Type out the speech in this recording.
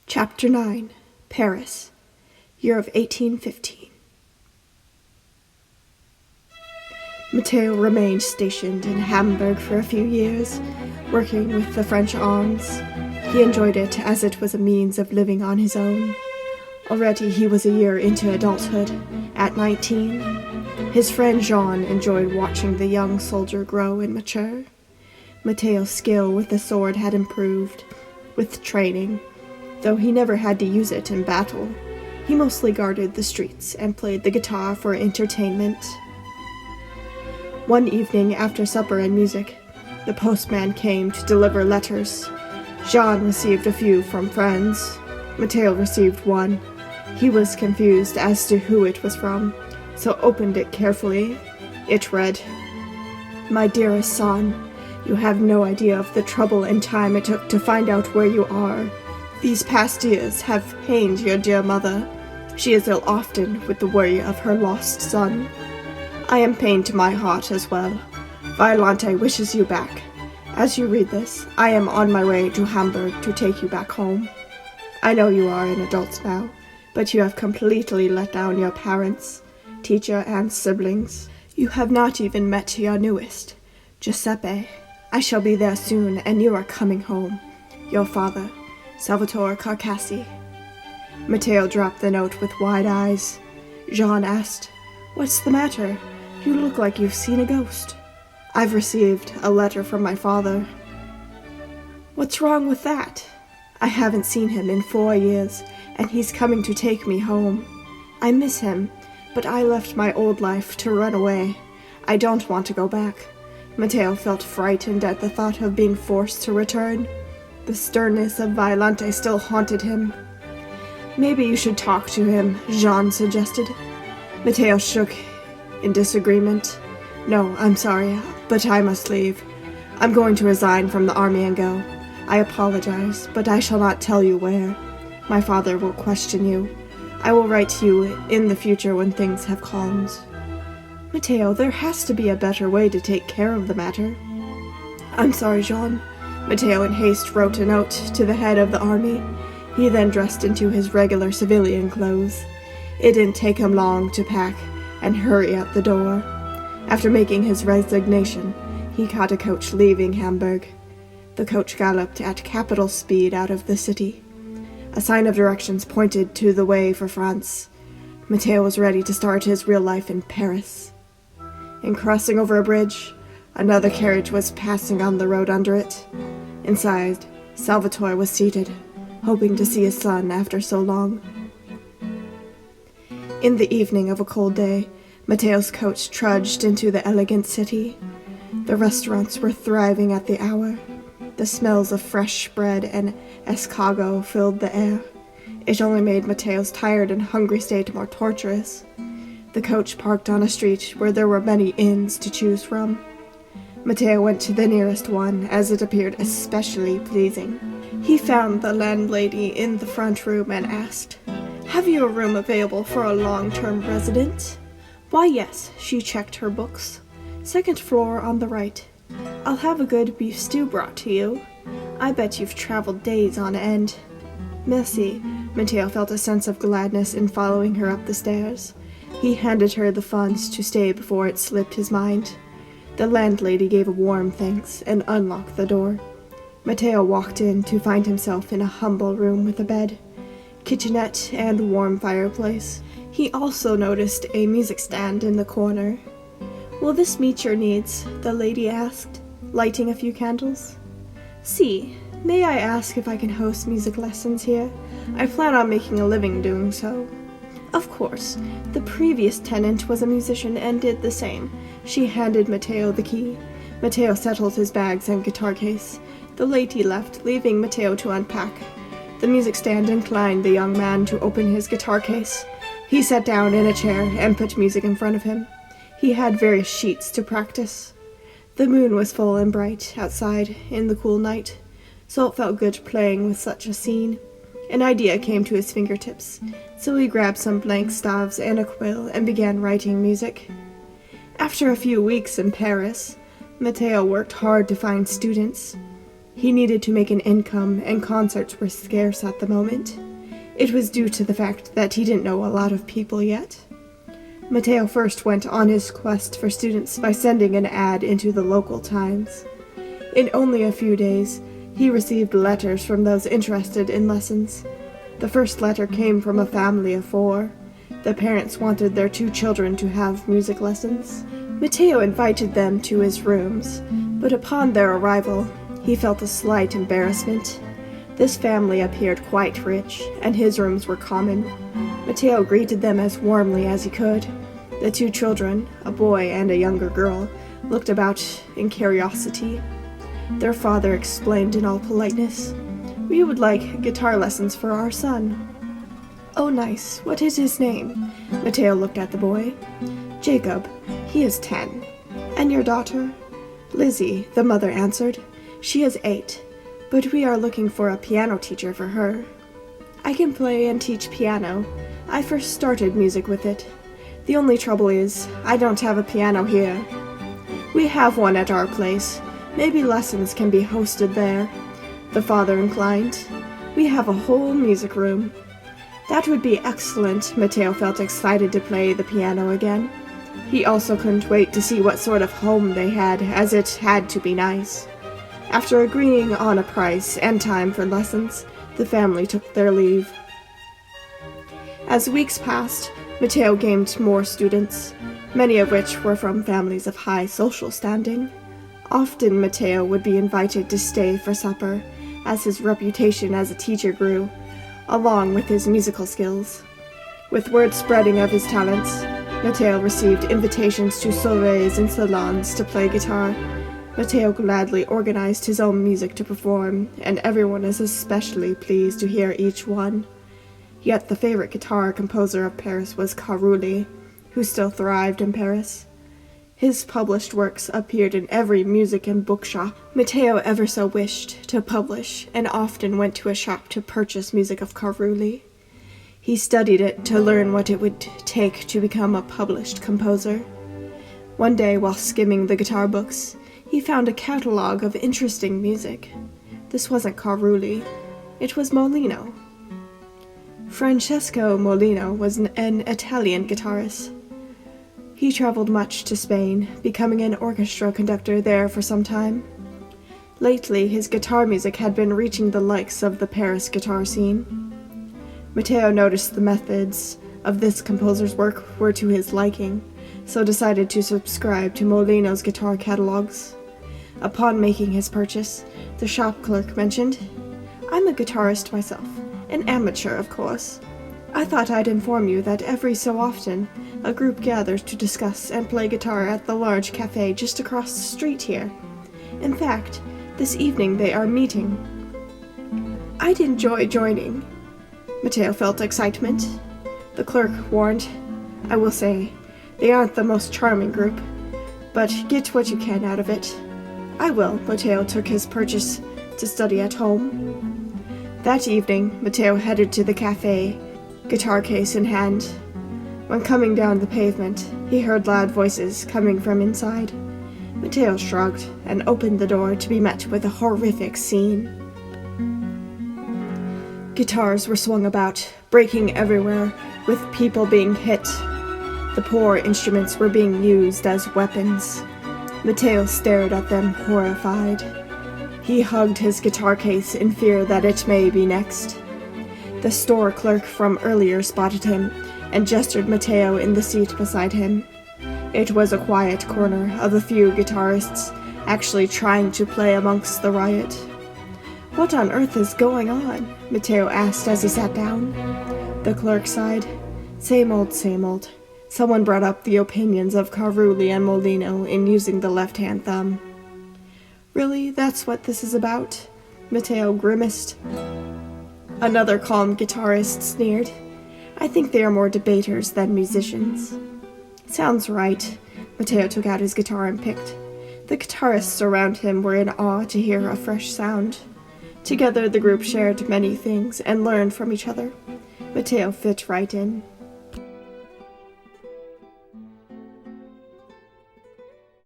Chapter 9. Paris, year of 1815. Matteo remained stationed in Hamburg for a few years, working with the French arms. He enjoyed it as it was a means of living on his own. Already he was a year into adulthood. At 19, his friend Jean enjoyed watching the young soldier grow and mature. Matteo's skill with the sword had improved with training, though he never had to use it in battle. He mostly guarded the streets and played the guitar for entertainment. One evening after supper and music, the postman came to deliver letters. Jean received a few from friends. Matteo received one. He was confused as to who it was from, so opened it carefully. It read, "My dearest son, you have no idea of the trouble and time it took to find out where you are. These past years have pained your dear mother. She is ill often with the worry of her lost son. I am pained to my heart as well. Violante wishes you back. As you read this, I am on my way to Hamburg to take you back home. I know you are an adult now, but you have completely let down your parents, teacher, and siblings. You have not even met your newest, Giuseppe. I shall be there soon, and you are coming home. Your father, Salvatore Carcassi." Matteo dropped the note with wide eyes. Jean asked, "What's the matter? You look like you've seen a ghost." "I've received a letter from my father." "What's wrong with that?" "I haven't seen him in 4 years, and he's coming to take me home. I miss him, but I left my old life to run away. I don't want to go back." Matteo felt frightened at the thought of being forced to return. The sternness of Violante still haunted him. "Maybe you should talk to him," Jean suggested. Matteo shook in disagreement. "No, I'm sorry, but I must leave. I'm going to resign from the army and go. I apologize, but I shall not tell you where. My father will question you. I will write to you in the future when things have calmed." "Matteo, there has to be a better way to take care of the matter." "I'm sorry, Jean." Matteo in haste wrote a note to the head of the army. He then dressed into his regular civilian clothes. It didn't take him long to pack and hurry out the door. After making his resignation, he caught a coach leaving Hamburg. The coach galloped at capital speed out of the city. A sign of directions pointed to the way for France. Matteo was ready to start his real life in Paris. In crossing over a bridge, another carriage was passing on the road under it. Inside, Salvatore was seated, hoping to see his son after so long. In the evening of a cold day, Matteo's coach trudged into the elegant city. The restaurants were thriving at the hour. The smells of fresh bread and escargot filled the air. It only made Matteo's tired and hungry state more torturous. The coach parked on a street where there were many inns to choose from. Matteo went to the nearest one, as it appeared especially pleasing. He found the landlady in the front room and asked, "Have you a room available for a long-term resident?" "Why, yes," she checked her books. "Second floor on the right. I'll have a good beef stew brought to you. I bet you've traveled days on end." "Merci." Matteo felt a sense of gladness in following her up the stairs. He handed her the funds to stay before it slipped his mind. The landlady gave a warm thanks and unlocked the door. Matteo walked in to find himself in a humble room with a bed, kitchenette, and warm fireplace. He also noticed a music stand in the corner. "Will this meet your needs?" the lady asked, lighting a few candles. "See, may I ask if I can host music lessons here? I plan on making a living doing so." "Of course. The previous tenant was a musician and did the same." She handed Matteo the key. Matteo settled his bags and guitar case. The lady left, leaving Matteo to unpack. The music stand inclined the young man to open his guitar case. He sat down in a chair and put music in front of him. He had various sheets to practice. The moon was full and bright outside in the cool night, so it felt good playing with such a scene. An idea came to his fingertips, so he grabbed some blank staves and a quill and began writing music. After a few weeks in Paris, Matteo worked hard to find students. He needed to make an income, and concerts were scarce at the moment. It was due to the fact that he didn't know a lot of people yet. Matteo first went on his quest for students by sending an ad into the local Times. In only a few days, he received letters from those interested in lessons. The first letter came from a family of 4. The parents wanted their 2 children to have music lessons. Matteo invited them to his rooms, but upon their arrival, he felt a slight embarrassment. This family appeared quite rich, and his rooms were common. Matteo greeted them as warmly as he could. The 2 children, a boy and a younger girl, looked about in curiosity. Their father explained in all politeness, "We would like guitar lessons for our son." "Oh, nice. What is his name?" Matteo looked at the boy. "Jacob. He is 10. "And your daughter?" "Lizzie," the mother answered. "She is 8, but we are looking for a piano teacher for her." "I can play and teach piano. I first started music with it. The only trouble is, I don't have a piano here." "We have one at our place. Maybe lessons can be hosted there." The father inclined. "We have a whole music room." That would be excellent. Matteo felt excited to play the piano again. He also couldn't wait to see what sort of home they had, as it had to be nice. After agreeing on a price and time for lessons, the family took their leave. As weeks passed, Matteo gained more students, many of which were from families of high social standing. Often Matteo would be invited to stay for supper, as his reputation as a teacher grew, along with his musical skills. With word spreading of his talents, Matteo received invitations to soirees and salons to play guitar. Matteo gladly organized his own music to perform, and everyone is especially pleased to hear each one. Yet the favorite guitar composer of Paris was Carulli, who still thrived in Paris. His published works appeared in every music and bookshop Matteo ever so wished to publish, and often went to a shop to purchase music of Carulli. He studied it to learn what it would take to become a published composer. One day, while skimming the guitar books, he found a catalogue of interesting music. This wasn't Carulli. It was Molino. Francesco Molino was an Italian guitarist. He traveled much to Spain, becoming an orchestra conductor there for some time. Lately, his guitar music had been reaching the likes of the Paris guitar scene. Matteo noticed the methods of this composer's work were to his liking, so decided to subscribe to Molino's guitar catalogs. Upon making his purchase, the shop clerk mentioned, "I'm a guitarist myself, an amateur, of course. I thought I'd inform you that every so often a group gathers to discuss and play guitar at the large cafe just across the street here. In fact, this evening they are meeting." I'd enjoy joining. Matteo felt excitement. The clerk warned, "I will say, they aren't the most charming group, but get what you can out of it." "I will." Matteo took his purchase to study at home. That evening, Matteo headed to the cafe, guitar case in hand. When coming down the pavement, he heard loud voices coming from inside. Matteo shrugged and opened the door to be met with a horrific scene. Guitars were swung about, breaking everywhere, with people being hit. The poor instruments were being used as weapons. Matteo stared at them, horrified. He hugged his guitar case in fear that it may be next. The store clerk from earlier spotted him and gestured Matteo in the seat beside him. It was a quiet corner of a few guitarists actually trying to play amongst the riot. "What on earth is going on?" Matteo asked as he sat down. The clerk sighed. Same old, same old. Someone brought up the opinions of Carulli and Molino in using the left-hand thumb. "Really, that's what this is about?" Matteo grimaced. Another calm guitarist sneered. "I think they are more debaters than musicians." "Sounds right." Matteo took out his guitar and picked. The guitarists around him were in awe to hear a fresh sound. Together the group shared many things and learned from each other. Matteo fit right in.